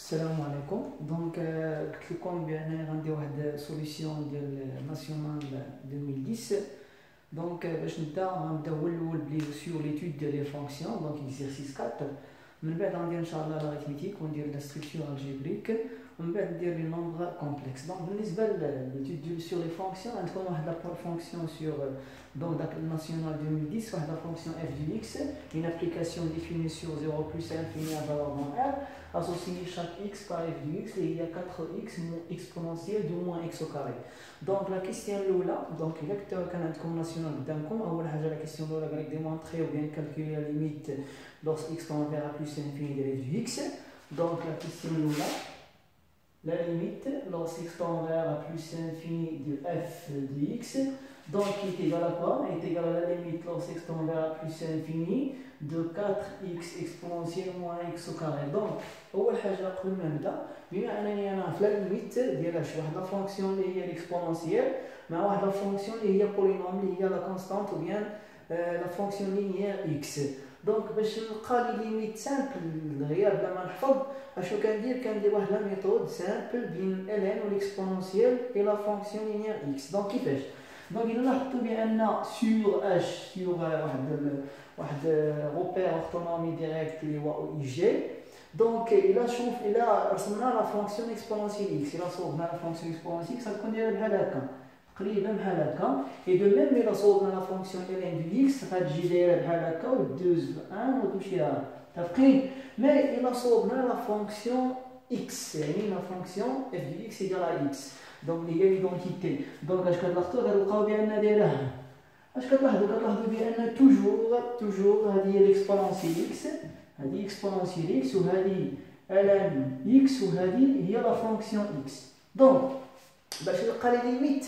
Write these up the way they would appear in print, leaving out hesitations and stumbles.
السلام عليكم. دونك قلت لكم بان غندير واحد سوليسيون ديال ناسيونال 2010. دونك باش غنبدا هو الاول بلي سور ليتود ديال لي فونكسيون. دونك اكزرسيس 4. من بعد غندير ان شاء الله لاريثميتيك وندير لا ستركتور الجبريك ومن بعد ندير لي نومبر كومبلكس. دونك بالنسبه لليتود ديال سور لي فونكسيون غتكون واحد لا فونكسيون سور donc national 2010 واحد la fonction f du x, une application définie sur 0 plus infini à valeur dans R, associer chaque x par f du x et il y a 4x exponentielle de moins x au carré. Donc la question là, donc il y a un national قدامكم. أول حاجة la question là قالك démontrer ou bien calculer la limite lorsque x tend vers plus infini de f du x. Donc la question là, la limite lorsque x tend vers plus infini de f de x. Donc, il est égal à quoi? Il est égal à la limite lorsque x tend vers plus infini de 4x exponentielle moins x au carré. Donc, أول حاجة قبل ما نبدا بما أنني أنا في لا ليميت ديال واحد لا فونكسيون اللي هي ليكسبونونسيال مع واحد لا فونكسيون اللي هي بولينوم اللي هي لا كونستانت أو بيان لا فونكسيون لينيير x. دونك باش نلقى لي ليميت سامبل غير بلا ما نحفظ اشنو كندير واحد لا ميثود سامبل بين ln و ليكسبونونسيال اي لا فونكسيون لينيير x. دونك كيفاش؟ دونك إلا لاحظتوا بأن سور اش سور واحد روبير أورتونومي ديريكت اللي هو اي جي. دونك إلا رسمنا لا فونكسيون اكسبونونسيال اكس، إلا صوبنا لا فونكسيون اكسبونونسيال اكس غتكون دايره بحال هكا تقريبا بحال هكا. اي دو ميم إلا صوبنا لا فونكسيون ln دو اكس غتجي دايره بحال هكا و دوز بان وتمشي ها متفقين. مي إلا صوبنا لا فونكسيون اكس يعني لا فونكسيون اف دو اكس ايكال ا اكس، دونك اللي هي ليدونتيتي. دونك اش كتلاحظوا كتلقاو بان دايره ها اش كتلاحظوا بان توجور هذه هي ليكسبونونسيال اكس، هذه اكسبونونسيال اكس وهذه ln اكس وهذه هي لا فونكسيون اكس. دونك باش نلقى لي ليميت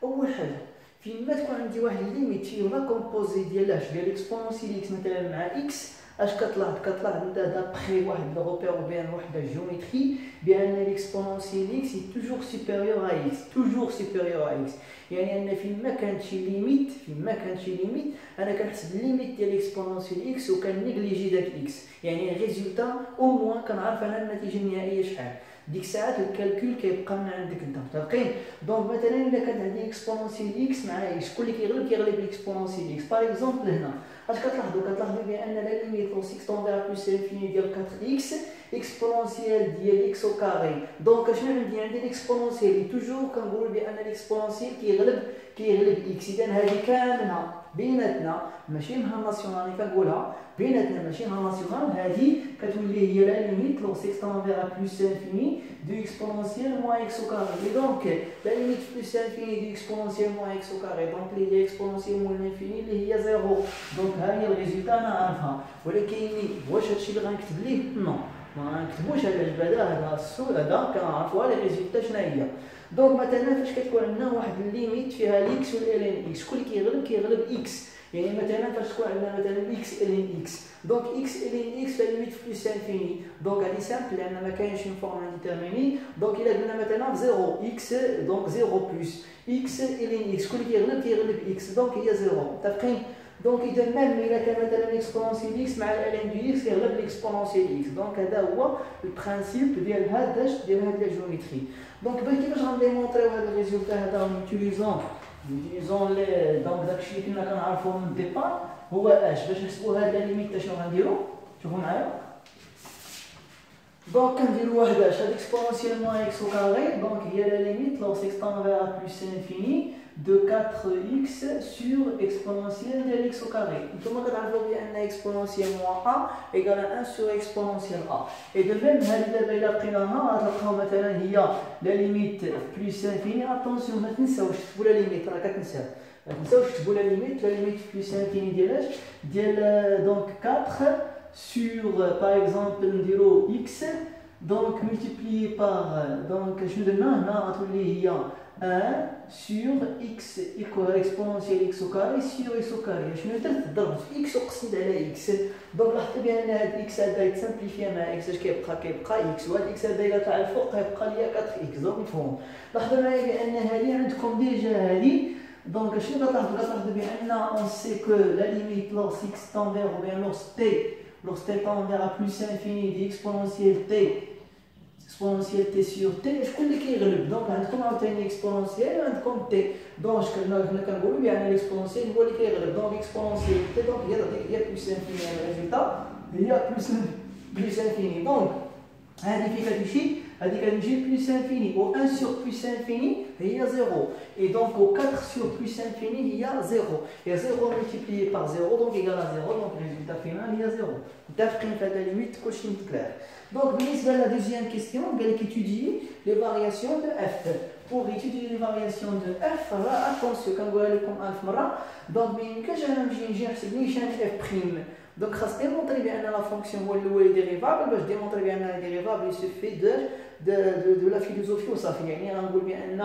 اول حاجه فين ما تكون عندي واحد ليميت فيه لا كومبوزي ديال اكسبونونسيال اكس مثلا مع اكس، اش كتلاحظ انت دابخي واحد لو روبير او بيان واحد الجيومتري بان ليكسبونونسيال اكس اي توجور سوبيريور ا اكس، توجور سوبيريور ا اكس. يعني ان فين ما كانت شي ليميت انا كنحسب الليميت ديال ليكسبونونسيال اكس وكنيغليجي داك اكس، يعني ريزولتا او موان كنعرف انا النتيجه النهائيه شحال. ديك الساعات الكالكول كيبقى من عندك انت متفقين. دونك مثلا الا كانت عندي اكسبونونسيال اكس مع اكس كل اللي كيغلب ليكسبونونسيال اكس. باغ اكزومبل هنا اش كتلاحظوا بان لا ليميت لو اكس طون فيغ بلس انفيني ديال 4 اكس اكسبونونسيال ديال اكس او كاري. دونك اشنو عندي ليكسبونونسيال توجور كنقول بان ليكسبونونسيال كيغلب اكس. اذا هذه كامله بيناتنا ماشي نهار ناسيونال كنقولها بيناتنا ماشي نهار ناسيونال، هذه كتولي هي لا ليميت لو اكس طون فيغ بلس انفيني دو اكسبونونسيال موان اكس او كاري. دونك لا ليميت بلس انفيني دو اكسبونونسيال موان اكس او كاري دونك اللي هي اكسبونونسيال موان انفيني اللي هي زيرو. دونك ها هي الريزولتا انا عارفها، ولكن واش هادشي اللي غنكتب ليه؟ نو ما غنكتبوش على الجبل هذا السؤال هذا كنعرفوها لي ريزولتا شنو هي. دونك مثلا فاش كتكون عندنا واحد الليميت فيها الاكس والان اكس كل كيغلب اكس، يعني مثلا فاش تكون عندنا مثلا اكس الين اكس، دونك اكس الين اكس لا ليميت بلس انفيني. دونك هذه سامبل لان ما كاينش اون فورم ديتيرميني. دونك الا قلنا مثلا 0 اكس دونك 0 بلس اكس الين اكس كل كيغلب اكس دونك هي 0 متفقين. دونك اذا ميم الا كان مثلا اكسبونونسيال اكس مع الان دو اكس كيغلب ليكسبونونسيال اكس. دونك هذا هو البرانسيپ ديال هاد لا جيومتري. دونك كيفاش غنديمونطريو هذا الريزولتا هذا اون يوتيليزون لي دونك داكشي اللي كنا كنعرفوه من الديبار هو اش. باش نحسبوا هاد لا ليميت شنو غنديروا؟ شوفوا معايا. دونك كنديروا واحد اش هاد اكسبونونسيال موان اكس او كاري. دونك هي لا ليميت لو اكس طون فيغ بلس انفيني de 4x sur exponentielle de x au carré. نتوما كتعرفوا بان exponentielle moins a égale à 1 sur exponentielle a. et de même هذه دابا الا بقيناها غتلقاو مثلا هي لا ليميت بلس انفيني. اتونسيون ما تنساوش تكتبوا لا ليميت راه كتنساو ما تنساوش تكتبوا لا ليميت بلس انفيني ديال اش ديال دونك 4 sur par exemple نديرو x donc multiplié par donc شنو درنا هنا غتولي هي 1 sur x exponentielle x au carré sur x au carré. شنو درت؟ ضربت في x وقسمت على x. دونك لاحظت بان هاد x هذا يتسامبليفيا مع x اش كيبقى x وهاد x هذا الا طلع الفوق كيبقى ليا 4x. دونك مفهوم. لاحظوا معايا بان هذه عندكم ديجا هذه. دونك شنو كتلاحظوا بان اون سي كو لا ليميت لوغ x tend vers ou bien lorsque t tend vers plus infini دي exponentielle t exponentielle t sur t, شكون اللي كيغلب؟ دونك عندكم عاوتاني اكسبونونسيال وعندكم تي، دونك حنا كنقولوا بان الاكسبونونسيال هو اللي كيغلب، دونك اكسبونونسيال تي دونك هي بلس انفيني، الريزلتا هي بلس انفيني، دونك هذه كي كتمشي هذه كتمشي بلس انفيني، و 1 sur بلس انفيني هي 0، et donc au 4 sur plus infini il y a 0, et 0 multiplié par 0 donc égal à 0, donc le résultat final il y a 0. D'après la limite cochine claire. Donc بالنسبة la deuxième question, on va étudier les variations de f. Pour étudier les variations de f, attention quand vous allez comme alpha مرة، donc ما يمكنش انا نجي نحسب نيشان f prime. Donc خاص démontrer bien la fonction هو الاول dérivable، باش démontrer bien la dérivable il se fait de la philosophie وصافي، يعني غنقول بان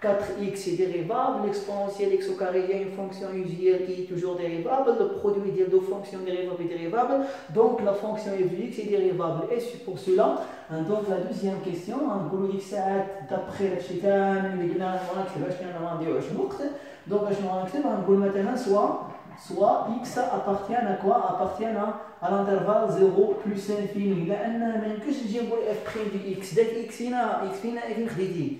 4x est dérivable, l'exponentielle x au carré il y a une fonction usuelle qui est toujours dérivable, le produit des deux fonctions dérivable est dérivable, donc la fonction f de x est dérivable, et c'est pour cela donc la deuxième question غنقولوا ديك الساعات d'après هادشي كامل اللي قلنا غنكتب باش ما نضيعوش الوقت، دونك اشنو غنكتب غنقول مثلا soit x appartient à quoi? Appartient à l'intervalle 0 plus infini. لأن ما يمكنش نجي نقول f' de x، داك x فينا فين خديتيه؟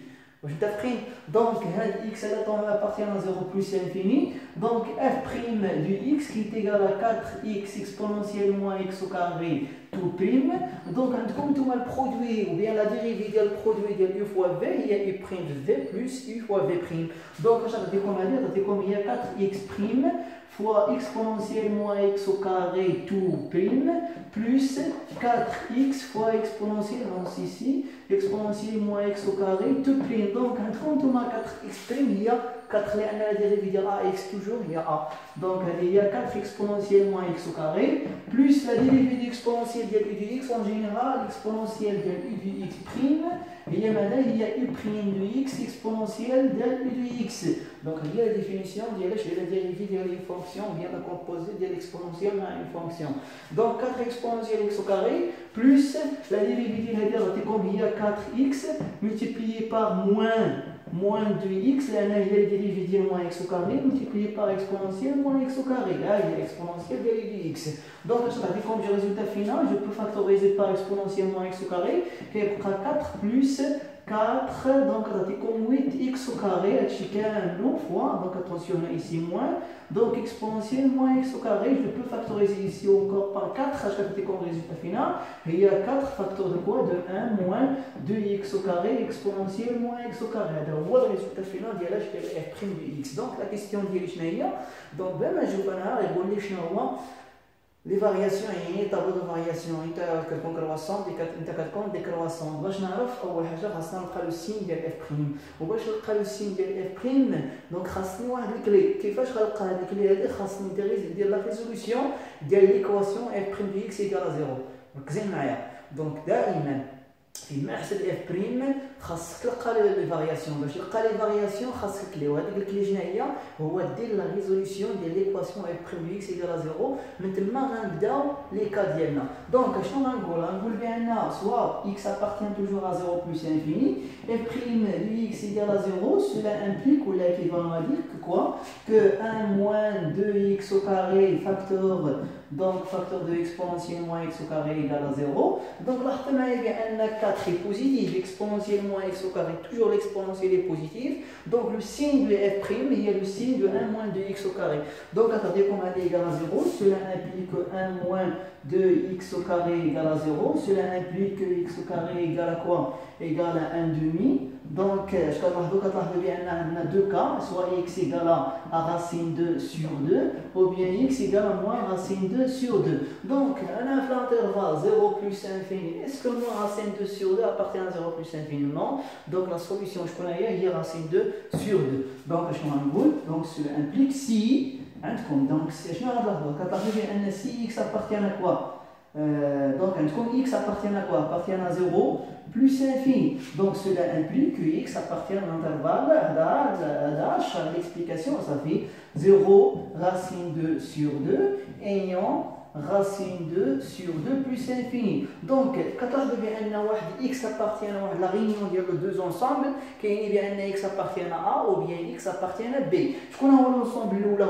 واش متفقين؟ دونك هاد x appartient à 0 plus infini. Donc f' de x qui est égal à 4x exponentielle moins x au carré tout prime. Donc عندكم نتوما البرودوي ou bien la dérivée ديال البرودوي ديال u fois v هي u' v plus u fois v'. Donc اش غاديكم هادي؟ غاديكم هي 4x' fois exponentielle moins x au carré tout prime plus 4x fois exponentielle, donc ici exponentielle moins x au carré tout prime. Donc on a 4x prime, il y a 4 la dérivée de ax toujours il y a a, donc il y a 4 exponentielle moins x au carré plus la dérivée d'exponentielle de u de x en général exponentielle de u de x prime, et il y a u prime de x exponentielle de u de x. Donc il y a la définition de la dérivée de une fonction bien la composée de l'exponentielle à une fonction. Donc 4 exponentielle x au carré plus la dérivée de la dérivée il y a 4x multiplié par moins 2x, là il y a la dérivée de moins x au carré multiplié par exponentielle moins x au carré, là il y a l'exponentielle de x. Donc je vais comme du résultat final, je peux factoriser par exponentielle moins x au carré, qui est 4 plus 4, donc comme 8x au carré, fois, donc attention ici moins, donc exponentielle moins x au carré, je peux factoriser ici encore par 4, je comme résultat final, et il y a 4 facteurs de quoi? De 1 moins 2x au carré, exponentielle moins x au carré. Donc voilà le résultat final de f' de x. Donc la question de l'Ishnaïa, donc ben je vais vous dire les variations يعني tableau de variation انت كتكون كرواسون انت كتكون دي كرواسون باش نعرف اول حاجه خاصنا نلقى لو سين ديال اف بريم وباش نلقى لو سين ديال اف بريم دونك خاصني واحد الكلي كيفاش غنلقى هاد الكلي هادي خاصني ندير لا ريزولوسيون ديال ليكواسيون اف بريم دو اكس ايكال 0 ركزي معايا دونك دائما فيما حسب اف بريم خاصك تلقى لي فارياسيون باش تلقى لي فارياسيون خاصك كلي وهذيك الكلي شنو هي هو دير لا ريزوليسيون ديال ليكواسيون اف بريم اكس ايكال 0 من تما غنبداو لي كا ديالنا دونك شنو غنقول بان سوا اكس appartient toujours à 0 plus infini f prime de x égale à 0 cela implique ou l'équivalent à dire que quoi que 1 moins 2x au carré facteur donc facteur de exponentielle moins x au carré égale à 0 donc لاحظت معايا بان 4 est positif exponentielle moins x au carré toujours l'exponentielle est positive donc le signe de f prime il y a le signe de 1 moins 2x au carré donc attendez qu'on a égale à 0 cela implique que 1 moins 2x au carré égale à 0 cela implique que x au carré égale à quoi égale à 1 demi donc je كتلاحظوا بان عندنا deux cas soit x égale à racine 2 sur 2 ou bien x égale à moins racine 2 sur 2 donc انا في l'intervalle 0 plus infini est-ce que moins racine 2 sur 2 appartient à 0 plus infini non donc la solution شكون هي racine 2 sur 2 donc شنو غنقول donc cela implique si عندكم donc شنو غتلاحظوا بان si x appartient à quoi donc x appartient à quoi appartient à 0 plus infini donc cela implique que x appartient à l'intervalle l'explication ça fait 0 racine 2 sur 2 ayant racine 2 sur 2 plus infini. Donc, quand on a x appartient à la réunion de deux ensembles, x appartient à A ou bien x appartient à B. Je connais l'ensemble là A,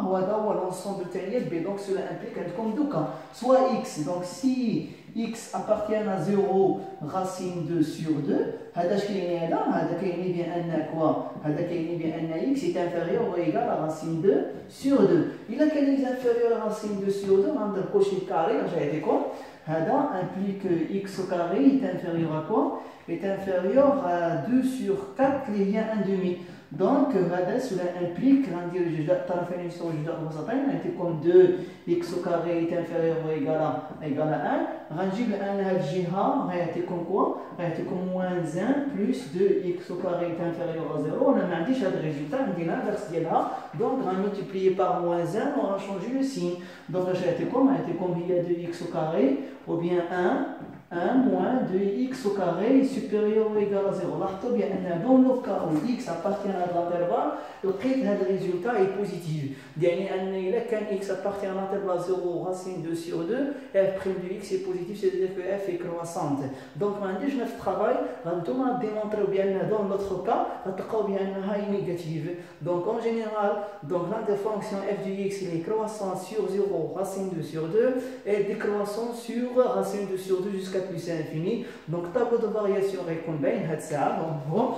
ou l'ensemble B. Donc, cela implique comme deux cas. Soit x, donc si x appartient à 0 racine 2 sur 2, هذا كاين هذا هذا كاين بان كوا هذا كاين بان x est inférieur ou égal à racine 2 sur 2. Il a كان est inférieur à racine 2 sur 2, on a coché le carré, j'ai été con. هذا implique que x au carré est inférieur à quoi? Est inférieur à 2 sur 4 اللي هي 1 demi. Donc, cela implique que comme 2 x au carré est inférieur ou égal à 1. Ranjib comme quoi? Comme moins 1 plus 2x au carré est inférieur à 0. On a dit que le résultat est l'inverse. Donc, on va multiplier par moins 1, on va changer le signe. Donc, comme il y a 2x au carré, ou bien 1 moins 2x au carré est supérieur ou égal à 0. Dans le cas où x appartient à l'intervalle, le résultat est positif. Quand x appartient à l'intervalle 0, racine 2 sur 2, f' de x est positif, c'est-à-dire que f est croissante. Donc, je vais travailler, je vais démontrer bien dans l'autre cas, est négative. Donc, en général, la fonction f de x est croissante sur 0, racine 2 sur 2, et décroissant sur racine 2 sur 2 jusqu'à plus infini. Donc, tableau de variation يكون باين هاد الساعه. دونك هو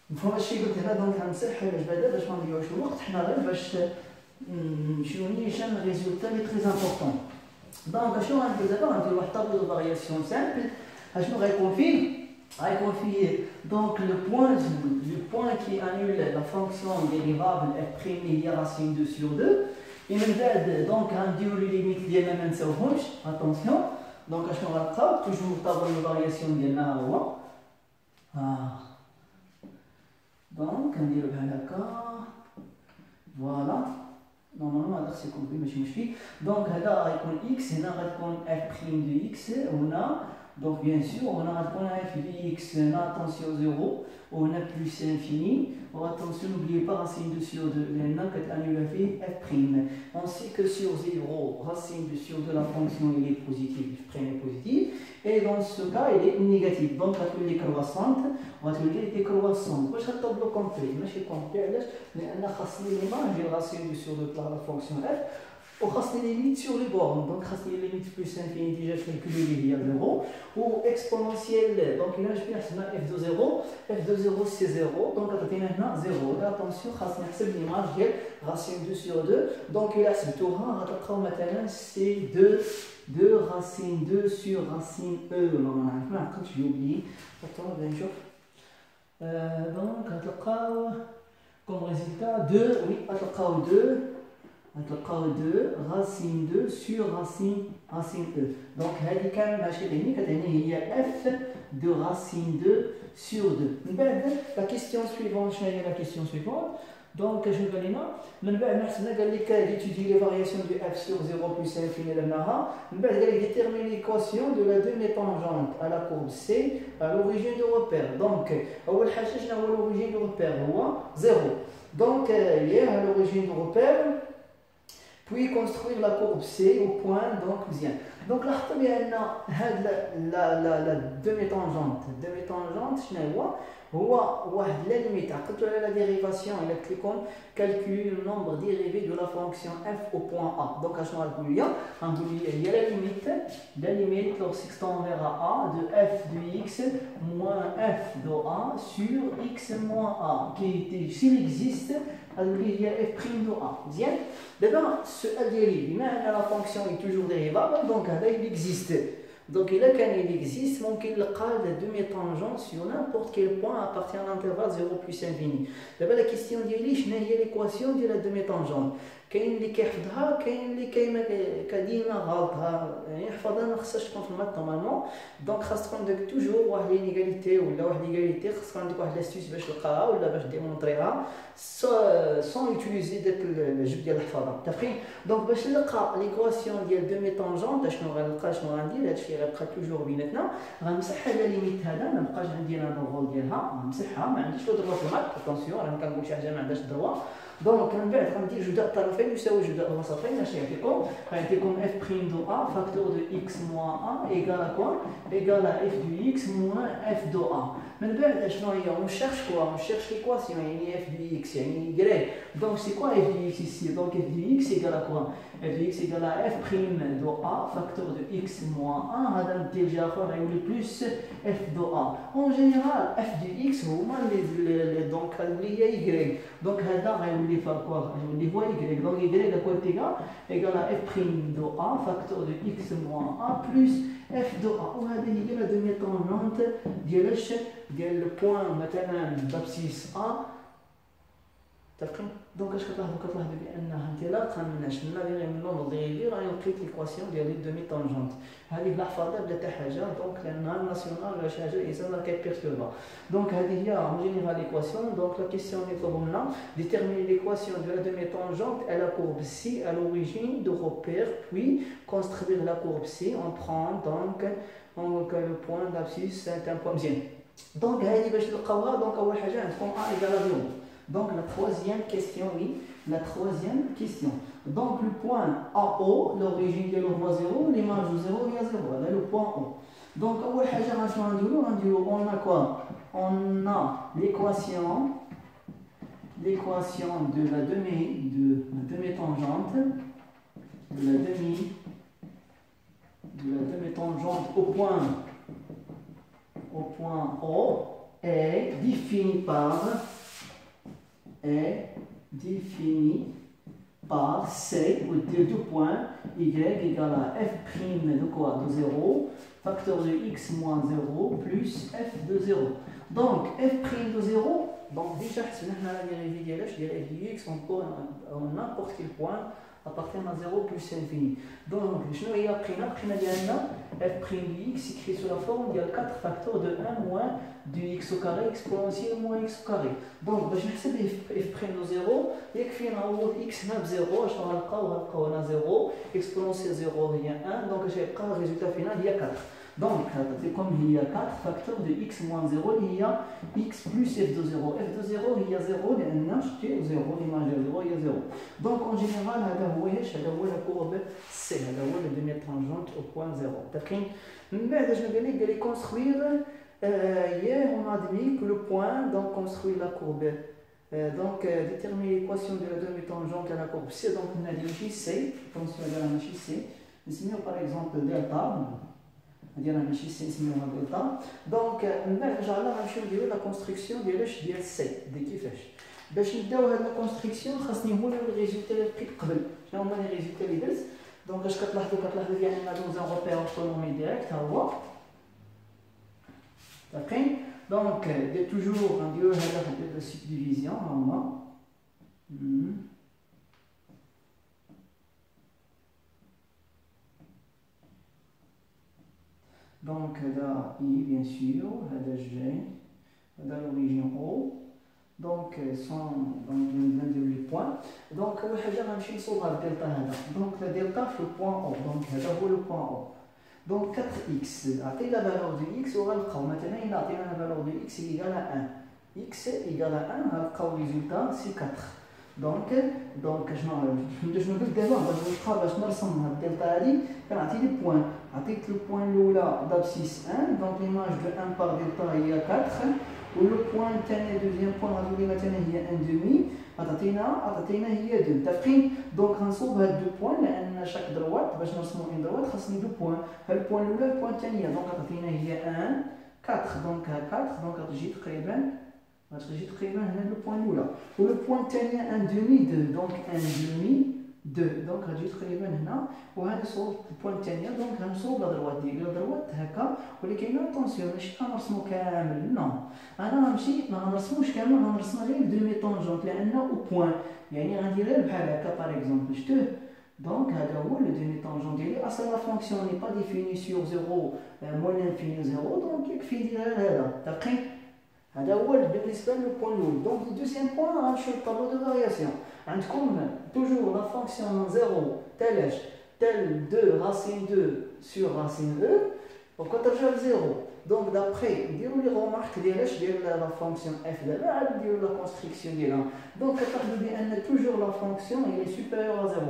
مفهوم هادشي قلت هنا. دونك غنمسح بعدا باش ما نضيعوش الوقت حنا غير باش نمشيو نيشان ريزولتا لي تري امبورطون. دونك شنو غندير دابا؟ غندير واحد tableau de variation simple. شنو غيكون فيه donc le point qui annule la fonction dérivable f' اللي هي racine 2 sur 2. et من بعد دونك غنديرو لي ليميت ديالنا ما نساوهمش. attention. Donc, je vais toujours tableau de variation de l'eau. Donc, on dit le voilà. Normalement, c'est compris, mais je me suis. Donc, là, on x, et là, on f' de x. On a, donc, bien sûr, on a f de x, on a attention 0, on a plus infini. Attention, n'oubliez pas racine 2 sur 2, il y a un annule f'. On sait que sur 0, racine 2 sur 2, la fonction est positive, f' est positive. Et dans ce cas, elle est négative. Donc, on va croissante, on va trouver décroissante. Moi, je vais tableau complet. Je vais complet, mais on a l'image, j'ai racine 2 sur 2 par la fonction f. On a les limites sur les bornes. Donc, on a les limites plus infinies, déjà calculées il y a 0. Ou exponentielle. Donc, là, je vais faire f de 0. f de 0, c'est 0. Donc, on a maintenant 0. Attention, on a l'image, j'ai racine 2 sur 2. Donc, là, c'est tout. Maintenant, c'est 2 racine 2 sur racine E. Normalement, quand j'ai oublié. Attends, bien sûr. Donc, comme résultat, 2. Oui, 2 racine 2 sur racine E. Donc, il y a f de racine 2 sur 2. La question suivante, donc, je vais étudier les variations de f sur 0 plus infini. Je vais déterminer l'équation de la demi-tangente à la courbe C à l'origine du repère. Donc, l'origine du repère est 0. Donc, il y a à l'origine du repère, puis construire la courbe C au point donc bien. Donc là, la demi-tangente. هو la limite. La dérivation, calculer le nombre dérivé de la fonction f au point A. Donc, il y a la limite lorsqu'il tend vers A de f de x moins f de A sur x moins A, qui s'il existe, il y a f' de A. Bien. D'abord, la fonction est toujours dérivable, donc il existe. Donc, il existe, donc il a la demi-tangente sur n'importe quel point à partir d'un intervalle 0 plus infini. D'abord, la question est l'équation de la demi-tangente. كاين اللي كيحفظها كاين اللي كديما غلطها يعني يحفظها ما خصهاش تكون في المات نورمالمون دونك خاص تكون داك توجور واحد لينيغاليتي ولا واحد ليغاليتي خاص تكون عندك واحد لاستيس باش تلقاها ولا باش ديمونطريها سون يوتيليزي داك الجبد ديال الحفاظه متفقين دونك باش نلقى ليكواسيون ديال دومي طونجون شنو غنلقى شنو غندير هادشي غيبقى توجور بيناتنا غنمسح هاد ليميت هذا ما بقاش عندي انا الرول ديالها غنمسحها ما عنديش لو دروا في المات اتونسيون راه كنقول شي حاجه ما عندهاش الدروا دونك من بعد غندير جداء الطرفين يساوي جداء الوسطين. اش يعطيكم؟ غيعطيكم اف بريم دو ا فاكتور دو اكس موان ا ايكال كوا؟ ايكال اف دو اكس موان اف دو ا. من بعد شنو هي؟ اون شيرش كوا؟ اون شيرش ليكواسيون يعني اف دو اكس يعني يكري. دونك سي كوا اف دو اكس ici؟ دونك اف دو اكس ايكال كوا؟ اف دو اكس ايكال اف بريم دو ا فاكتور دو اكس موان ا. هذا ندير جهه اخرى غيولي بلس اف دو ا. اون جينيرال اف دو اكس هما لي دونك غتولي هي يكري. دونك هذا غيولي فاكوا غيولي هو يكري. دونك يكري كوتيغا ايكال اف بريم دو ا فاكتور دو اكس موان ا بلس اف دو ا. وهذه هي لا دومي طونجونت ديال ديال لو بوان مثلا بابسيس ا. تفهم؟ دونك اش كتلاحظوا بانها انطلاقا من شنا اللي غنمنوا ديالي غنلقيت ليكواسيون ديال لي دومي طونجونت. هذه بلا حفاظه بلا حتى حاجه. دونك لانها الناسيونال ولا شي حاجه الانسان راه كيبيرتوربا. دونك هذه هي اون جينيرال ليكواسيون. دونك لا كيسيون اللي طلبوا لنا déterminer l'équation de la demi-tangente à la courbe C à l'origine de repère, puis construire la courbe C. On prend donc le point d'abscisse, c'est un point bien. Donc هذه باش نلقاوها. دونك اول حاجه عندكم a égale à 0. Donc la troisième question, oui, la troisième question. Donc le point AO, l'origine de l'endroit 0, l'image de 0, il y a 0. Là le point O. Donc on a quoi? On a l'équation de la demi-tangente, de la demi-tangente au point O est définie par C, ou deux points, y égale à f prime de quoi? De 0, facteur de x moins 0 plus f de 0. Donc f prime de 0, donc déjà, si on a la dérivée de f de x, on peut n'importe quel point à partir de 0 plus infini. Donc, je vais prime f prime de x écrit sous la forme de 4 facteurs de 1 moins du x au carré exponentiel moins x au carré. Donc, je vais essayer f prime de 0, et que x n'a 0, je vais 0, exponentiel 0 il y a 1, donc j'ai le résultat final il y a 4. Donc, comme il y a 4 facteurs de x moins 0, il y a x plus f de 0. f de 0, il y a 0, il y a 1, 0, l'image de 0, il y a 0. Donc, en général, la courbe C, la demi-tangente au point 0. D'accord? Mais je vais construire. Hier, on a admis que le point, donc construire la courbe. Donc, déterminer l'équation de la demi-tangente à la courbe C. Donc, on a dit C, attention à la C. Nous par exemple delta. ديال ماشي سي نسميوها دلتا. دونك من بعد ان شاء الله غنمشيو نديرو لا كونستركسيون ديال سي دي كيفاش. باش نبداو هاد لا كونستركسيون خاصني نقول الريزولتا اللي لقيت قبل. شنو هما لي ريزولتا اللي درت؟ دونك اش كتلاحظوا يعني دوز ان روبير اوتونومي ديريكت ها هو. داكين؟ دونك دير توجور غنديرو هذا في السبديفيزيون ها هما. Donc, là, I, bien sûr, là, G, là, l'origine O. Donc, les points. Donc, on va sur le delta. Donc, le delta, c'est le point O. Donc, là, le point O. Donc, 4x. La valeur de x, on va le prendre. Maintenant, il a la valeur de x égale à 1. X égale à 1, le résultat, c'est 4. Donc je نقول دابا باش نرسم هاد الدلتا هادي كنعطي لي بوين. عطيت لو بوين الاولى دابسيس 1. دونك ليماج دو 1 بار دلتا هي 4. ولو بوين الثاني دوزيام بوين غتولي مثلا هي 1 دومي. عطاتينا هي 2. متفقين؟ دونك غنصوب هاد دو بوين لان شاك دروات باش نرسمو ان دروات خاصني دو بوين. هاد البوين الاولى البوين الثانيه. دونك عطاتينا هي 1 4. دونك 4 دونك غتجي تقريبا هنا لو بوين الاولى. ولو بوين الثانيه 1 دومي 2. دونك 1 دومي 2. دونك غتجي تقريبا هنا. وهذا صوب البوين الثانيه. دونك غنصوب لا دروات ديالي لا دروات هكا. ولكن اتونسيون ماشي غنرسمو كامل. نو انا غنمشي ما غنرسموش كامل. غنرسم غير دومي طونجونت لانه او بوين. يعني غندير غير بحال هكا باغ اكزومبل. شتو donc هذا هو لو دومي طونجون ديالي. اصلا لا فونكسيون ني با ديفيني سور 0 موان لانفيني 0. دونك يكفي ندير غير هذا. دقيق. هذا هو بالنسبه لو بوين الاول. دونك الدوزيام بوين غنمشيو للطابلو دو فارياسيون. عندكم توجور لا فونكسيون 0 تال 2 racine 2 sur racine e. Pourquoi ترجع لزيرو؟ دونك دابخي نديرو لي رومارك ديالاش ديال لا فونكسيون اف دابا عاد نديرو لا كونستركسيون ديالها. دونك كتلاحظوا بان توجور لا فونكسيون هي supérieure à 0.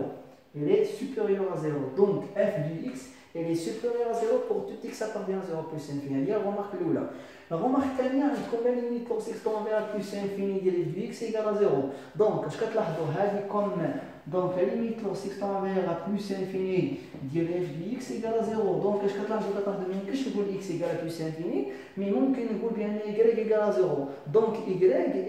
Elle est supérieure à 0. Donc f du x elle est supérieure à 0 pour tout x appartient à 0 plus infini. هذه الرومارك الاولى. الرومارك الثانيه عندكم لا ليميت pour x tend vers plus infini ديال f du x égale à 0. دونك اش كتلاحظوا هذه كوم donc la limite pour x tend vers à plus infini ديال f du x égale à 0. donc اش كتلاحظوا كتلاحظوا ما يمكنش نقول x égale à plus infini mais ممكن نقول بان y égale à 0. donc y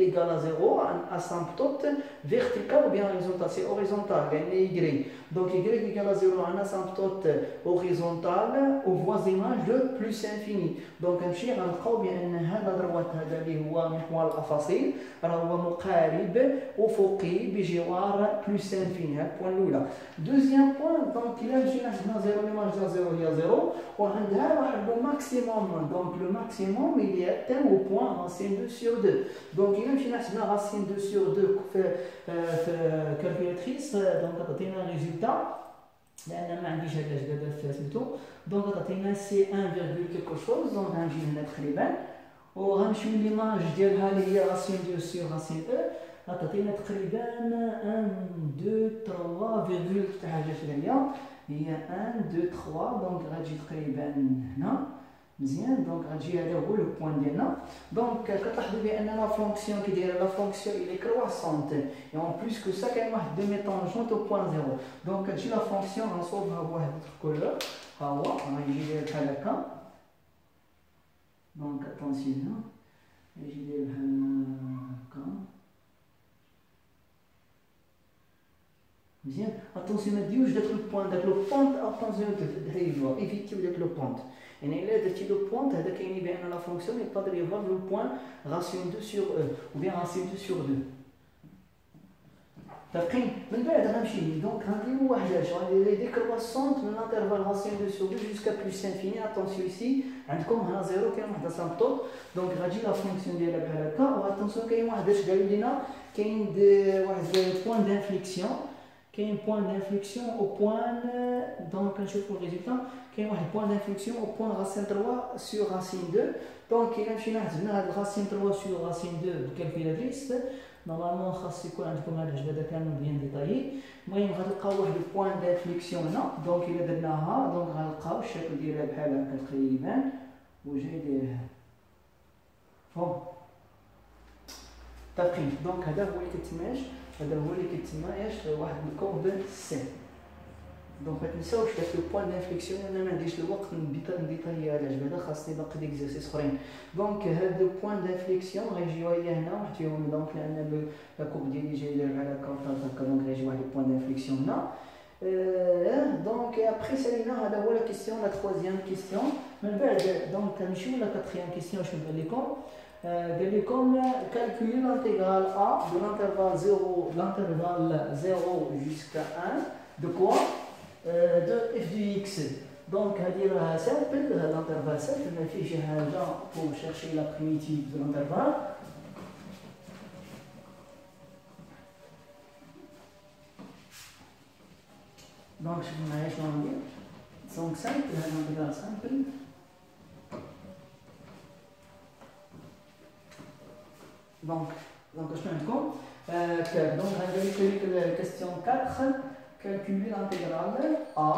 égale à 0 un asymptote vertical ou bien horizontal. c'est horizontal لان y donc y égale à 0 un asymptote horizontal au voisinage de plus infini. donc نمشي غنلقاو بان هذا الدروات هذا اللي هو محور الافاصيل راه هو مقارب افقي بجوار plus infini. هذا البوان الاولى. دوزيام بوان دونك الا مشينا هنا 0 اللي مارجا 0 هي 0 وعندها واحد لو ماكسيموم. دونك لو ماكسيموم اللي atteint au point racine 2 sur 2. دونك الا مشينا حسبنا racine 2 sur 2 في كالكولاتريس دونك تعطينا ريزولتا لان ما عنديش هذا دابا في سميتو. دونك تعطينا سي 1 فيرغول كيلكو شوز. دونك غنجي هنا تقريبا وغنمشيو ليماج ديالها اللي هي راسين 2 سور راسين او غتعطينا تقريبا 1 2 3 فيرغول حتى حاجه شويه هي 1 2 3. دونك غتجي تقريبا هنا مزيان. دونك غتجي هذا هو لو بوين ديالنا. دونك كتلاحظوا بان لا فونكسيون كي دايره لا فونكسيون الي كرواسونت اي اون بليس كو سا كاين واحد دو ميتونجونت او بوين 0. دونك كتجي لا فونكسيون غنصوبها بواحد الكولور ها هو غيجي بحال هكا. دونك اتونسيون هنا يجي داير بحال هكا مزيان. اتونسيون ما ديروش داك لو بوين داك لو بونت. اتونسيون ديروا ايفيتيو داك لو بونت. يعني الا درتي لو بوينت هذا كيعني بان لا فونكسيون يقدر يفالو لو بوين راسيون 2 سور او ou bien راسيون 2 سور 2. متفقين؟ من بعد غنمشي دونك غنديرو واحد غندير دي كرواسونت من لانترفال راسيون 2 سور 2 جوسكا بلس انفيني. اتونسيون ايسي عندكم هنا 0 كاين واحد اسامبتوط. دونك غتجي لا فونكسيون ديالها بحال هكا. واتونسيون كاين واحد اش قالوا لينا كاين واحد بوين دانفليكسيون. كاين بوين دانفليكسيون او بوين دونك نشوفو الريزولتا. كاين واحد بوين دانفليكسيون او بوين راسين 3 سور راسين 2. دونك الا مشينا حسبنا هاد راسين 3 سور راسين 2 بالكالكولاتريس نورمالمون خاص يكون عندكم هاد الحسبه هذا كامل بيان ديطايي. المهم غتلقاو واحد البوين دانفليكسيون هنا. دونك الا درناها دونك غنلقاو الشكل ديالها بحال هكا تقريبا وجاي دايرها فهم. متفقين؟ دونك هذا هو اللي كيتسماش هذا هو اللي كيتسماش واحد الكورب سي. دونك ما تنساوش داك لو بوين دانفليكسيون. انا ما عنديش الوقت نديطايي على هذا خاصني باقي ديكزارسيس اخرين. دونك هاد لو بوين دانفليكسيون غيجيو هي هنا واحد فيهم. دونك لان لا كورب ديالي جاي داير على هكا دونك غيجي واحد البوين دانفليكسيون هنا. دونك ابخي سالينا هذا هو لا كيسيون لا تروازيام كيسيون. من بعد دونك نمشيو لا كاتريام كيسيون. شنو قال لكم؟ قال لكم calculer l'intégrale a de l'intervalle 0 jusqu'à 1 de quoi de f du x. donc هذه راها سامبل l'intervalle سامبل ما فيه شي حاجه pour chercher la primitive de l'intervalle. donc شوفوا معايا شنو غندير. دونك سامبل هذا l'intégrale سامبل. Donc je fais un compte. Donc, on va calculer la question 4. Calculer l'intégrale A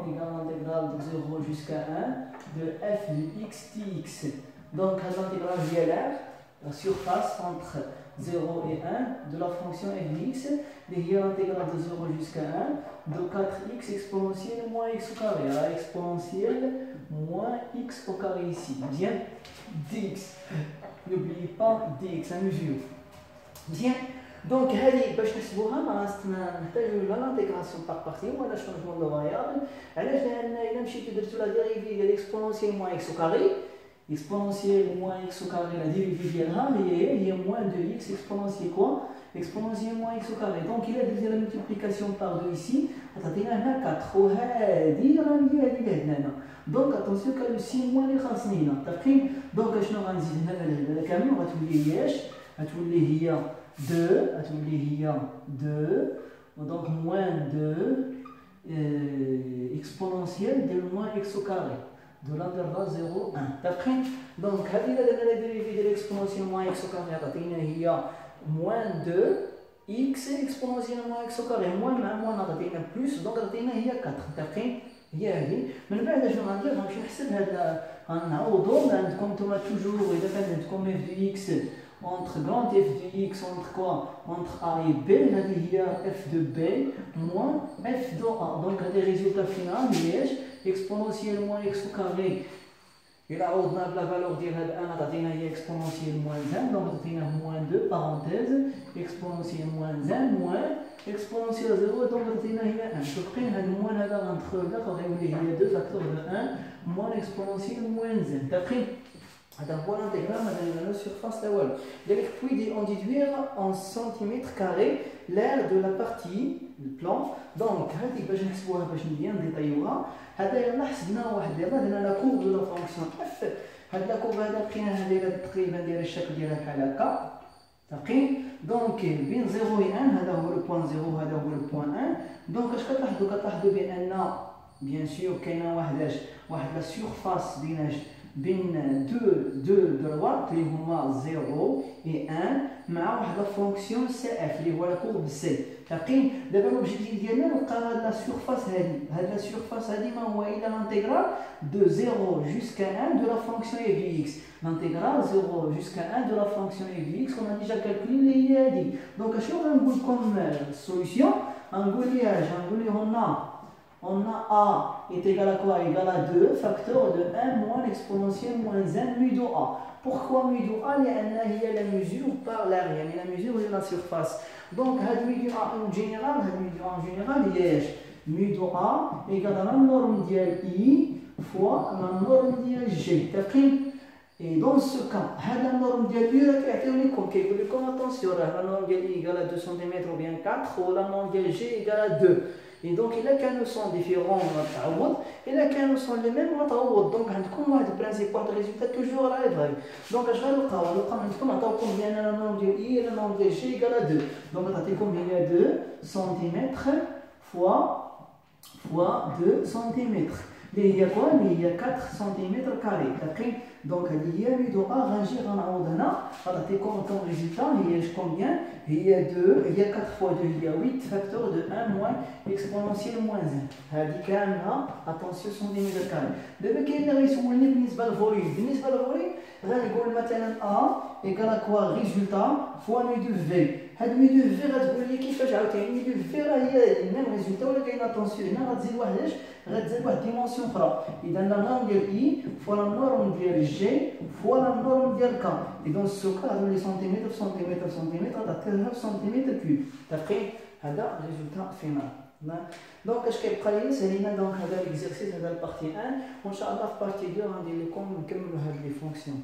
égale l'intégrale de 0 jusqu'à 1 de f de x dx. Donc, l'intégrale VLR, la surface entre 0 et 1 de la fonction f de x. Il y a l'intégrale de 0 jusqu'à 1 de 4x exponentielle moins x au carré. Alors, exponentielle moins x au carré ici. Bien, dx. N'oubliez pas dx à mesure. Bien. Donc, باش نحسبوها ما نحتاجو لا لانتيغراسيون باغ بارتي ولا شونجمون دو فاريابل. علاش؟ لان الا مشيتو درتو لا ديريفي ديال اكسبونونسيال موان اكس او كاري. اكسبونونسيال موان اكس او كاري لا ديريفي ديالها هي موان دو اكس اكسبونونسيال كوا اكسبونونسيال موان اكس او كاري. دونك الا درتي لا ملتيبليكاسيون باغ دو ايسي غتعطينا هنا 4 وهادي راه هي هادي اللي عندنا هنا. دونك اتونسيون كان لو سين موان اللي خاصني هنا. متفقين؟ دونك شنو غنزيد هنا كامل غتولي هي غتولي هي 2 غتولي هي 2 ودونك موان 2 exponentielle de moins x au carré de l'intervalle 0 1. D'après, donc هذه la dérivée de l'exponentielle moins x au carré تعطينا هي moins 2 x exponentielle moins x au carré moins تعطينا plus donc تعطينا هي 4. d'après هي هذه من بعد اش غندير غنمشي نحسب هذا غنعوضو عندكم نتوما توجور اذا كان عندكم f de x entre grand f de x entre quoi entre a et b هذه هي f de b moins f de a donc هذا résultat final هي exponentielle moins x au carré إلا عوضنا بلا فالور ديال هاد أنا تعطينا هي exponentielle moins 1 donc تعطينا moins 2 parenthèse exponentielle moins 1 moins exponentielle 0 donc تعطينا هي 1 تبقي هاد moins هذا غنتخرج غيولي هي 2 facteur de 1 moins exponentielle moins 1 d'après هذا هو l'intégral هذا la surface la والو ديالك puis on déduire en centimètres carrés l'aire de la partie le plan donc هذه باش نحسبوها باش بيان نديطيوها هذا يلا حسبنا واحد يلا درنا لا كورب دو لا فونكسيون اف هاد لا كورب هذا لقيناها دايره تقريبا دايره الشكل ديالها بحال هكا تقي دونك بين 0 و 1 هذا هو لو بوين 0 هذا هو لو بوين 1 دونك اش كتلاحظوا بان بيان سور كاينه واحد لا سورفاس بين دو دروات اللي هما 0 et 1 مع واحد لا فونكسيون سي اف اللي هو لا كورب سي تاقين دابا لوبجيكتيف ديالنا نلقى هاد لا سورفاس هاد لا سورفاس هادي ما هو الا l'intégral de 0 jusqu'à 1 de la fonction f de x l'intégral 0 jusqu'à 1 de la fonction f de x on a déjà calculé اللي هي هادي دونك اشنو غنقول لكم السوليسيون غنقول لها on a a est égal à quoi? Égal à 2 facteur de 1 moins l'exponentielle moins 1 mu de a. Pourquoi mu de a? Il y a la mesure par l'area, la mesure de la surface. Donc, mu de a en général, il y a mu de a égale à la norme de i fois la norme de g. Et dans ce cas, la norme de i attention, la norme de i égale à 2 cm ou bien 4 ou la norme de g égale à 2. Et donc, il y a qu'un sont différents, il y a qu'un sont les mêmes, donc, on a un principe de résultat toujours à la vrai. Donc, je vais le faire, combien la norme de I et la norme de G égale à 2. Donc, on a combien il y a 2 cm fois 2 cm. Il y a quoi? Il y a 4 cm carrés. Donc, il y a mu de A rangé en haut. Comme résultat, il y a combien? Il y a 2, il y a 4 fois 2, il y a 8 facteur de 1 moins exponentielle moins 1. Attention, cm carré. D'abord, il y a le volume. Le volume, on va dire A égale à quoi? Résultat fois mu de V. mu de V, on va dire qu'il mu de V, il y a le même résultat. Attention, il y a une dimension. Et dans la norme de I fois la norme de G fois la norme de K. Et dans ce cas, les centimètres, centimètres cubes. D'après, c'est le résultat final. Donc, ce qui est prêt, c'est l'exercice de la partie 1. Inch'Allah, la partie 2, on va dire les fonctions.